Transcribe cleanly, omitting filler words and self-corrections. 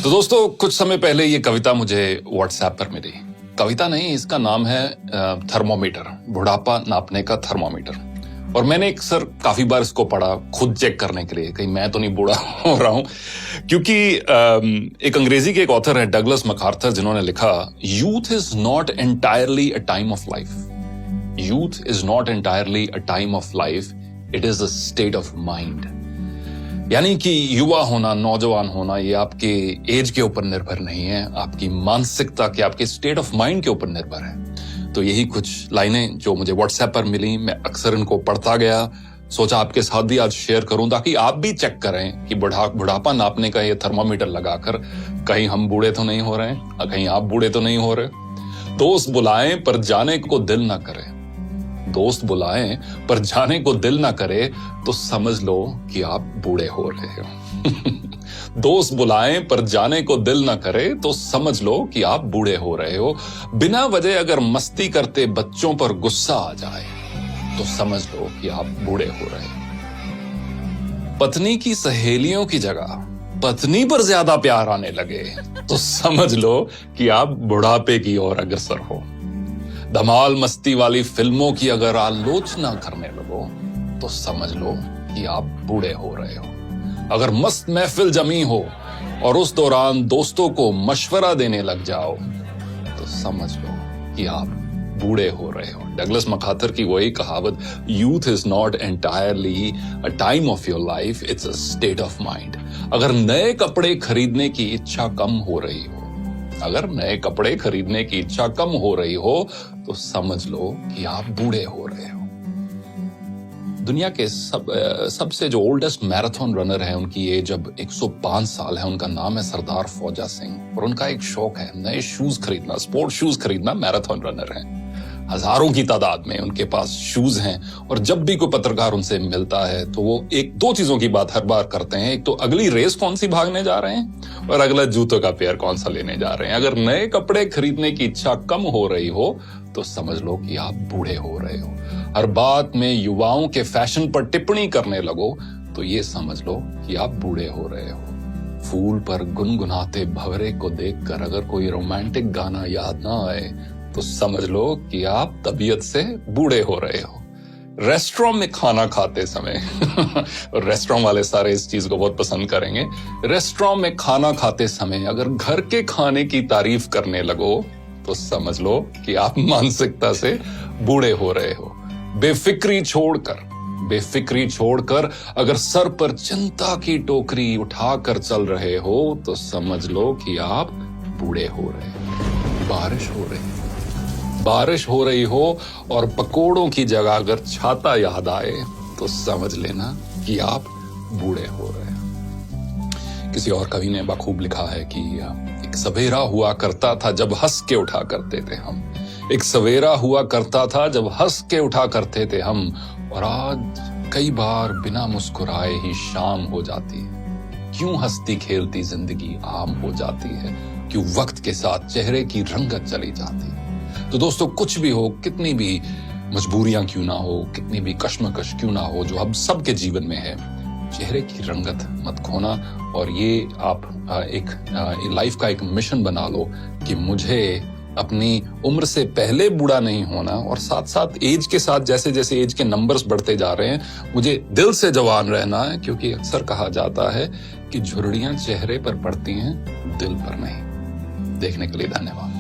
तो दोस्तों कुछ समय पहले ये कविता मुझे व्हाट्सएप पर मिली। कविता नहीं, इसका नाम है थर्मोमीटर, बुढ़ापा नापने का थर्मोमीटर। और मैंने अक्सर काफी बार इसको पढ़ा खुद चेक करने के लिए, कहीं मैं तो नहीं बूढ़ा हो रहा हूं। क्योंकि एक अंग्रेजी के एक ऑथर है डगलस मैकार्थर, जिन्होंने लिखा, youth is not entirely a time of life. Youth is not entirely a time of life, it is a state of mind. यानी कि युवा होना, नौजवान होना, ये आपके एज के ऊपर निर्भर नहीं है, आपकी मानसिकता के, आपके स्टेट ऑफ माइंड के ऊपर निर्भर है। तो यही कुछ लाइनें जो मुझे व्हाट्सएप पर मिली, मैं अक्सर इनको पढ़ता गया, सोचा आपके साथ भी आज शेयर करूं ताकि आप भी चेक करें कि बुढ़ापा नापने का ये थर्मामीटर लगाकर कहीं हम बूढ़े तो नहीं हो रहे हैं, कहीं आप बूढ़े तो नहीं हो रहे। दोस्त बुलाएं पर जाने को दिल ना करे, दोस्त बुलाएं पर जाने को दिल ना करे तो समझ लो कि आप बूढ़े हो रहे हो। दोस्त बुलाएं पर जाने को दिल ना करे तो समझ लो कि आप बूढ़े हो रहे हो। बिना वजह अगर मस्ती करते बच्चों पर गुस्सा आ जाए तो समझ लो कि आप बूढ़े हो रहे हो। पत्नी की सहेलियों की जगह पत्नी पर ज्यादा प्यार आने लगे तो समझ लो कि आप बुढ़ापे की ओर अग्रसर हो। धमाल मस्ती वाली फिल्मों की अगर आलोचना करने लगो तो समझ लो कि आप बूढ़े हो रहे हो। अगर मस्त महफिल जमी हो और उस दौरान दोस्तों को मशवरा देने लग जाओ तो समझ लो कि आप बूढ़े हो रहे हो। डगलस मैकार्थर की वही कहावत, youth is not entirely a time of your life, it's a state of mind. अगर नए कपड़े खरीदने की इच्छा कम हो रही हो, अगर नए कपड़े खरीदने की इच्छा कम हो रही हो तो समझ लो कि आप बूढ़े हो रहे हो। दुनिया के सबसे जो ओल्डेस्ट मैराथन रनर है, उनकी एज अब 105 साल है। उनका नाम है सरदार फौजा सिंह और उनका एक शौक है नए शूज खरीदना, स्पोर्ट शूज खरीदना। मैराथन रनर है, हजारों की तादाद में उनके पास शूज हैं। और जब भी कोई पत्रकार उनसे मिलता है तो वो एक दो चीजों की बात हर बार करते हैं, एक तो अगली रेस कौन सी भागने जा रहे हैं और अगला जूतों का पेयर कौन सा लेने जा रहे हैं। अगर नए कपड़े खरीदने की इच्छा कम हो रही हो तो समझ लो कि आप बूढ़े हो रहे हो। हर बात में युवाओं के फैशन पर टिप्पणी करने लगो तो ये समझ लो कि आप बूढ़े हो रहे हो। फूल पर गुनगुनाते भंवरे को देखकर अगर कोई रोमांटिक गाना याद ना आए तो समझ लो कि आप तबीयत से बूढ़े हो रहे हो। रेस्टोरेंट में खाना खाते समय और रेस्टोरेंट वाले सारे इस चीज को बहुत पसंद करेंगे। रेस्टोरेंट में खाना खाते समय अगर घर के खाने की तारीफ करने लगो तो समझ लो कि आप मानसिकता से बूढ़े हो रहे हो। बेफिक्री छोड़कर अगर सर पर चिंता की टोकरी उठाकर चल रहे हो तो समझ लो कि आप बूढ़े हो रहे हो। बारिश हो रही हो और पकोड़ों की जगह अगर छाता याद आए तो समझ लेना कि आप बूढ़े हो रहे हो। किसी और कवि ने बखूब लिखा है कि एक सवेरा हुआ करता था जब हंस के उठा करते थे हम, एक सवेरा हुआ करता था जब हंस के उठा करते थे हम, और आज कई बार बिना मुस्कुराए ही शाम हो जाती है। क्यों हंसती खेलती जिंदगी आम हो जाती है, क्यों वक्त के साथ चेहरे की रंगत चली जाती है। तो दोस्तों कुछ भी हो, कितनी भी मजबूरियां क्यों ना हो, कितनी भी कश्मकश क्यों ना हो जो अब सबके जीवन में है, चेहरे की रंगत मत खोना। और ये आप एक लाइफ का एक मिशन बना लो कि मुझे अपनी उम्र से पहले बूढ़ा नहीं होना, और साथ साथ एज के साथ जैसे जैसे एज के नंबर्स बढ़ते जा रहे हैं मुझे दिल से जवान रहना है। क्योंकि अक्सर कहा जाता है कि झुर्रियां चेहरे पर पड़ती हैं, दिल पर नहीं। देखने के लिए धन्यवाद।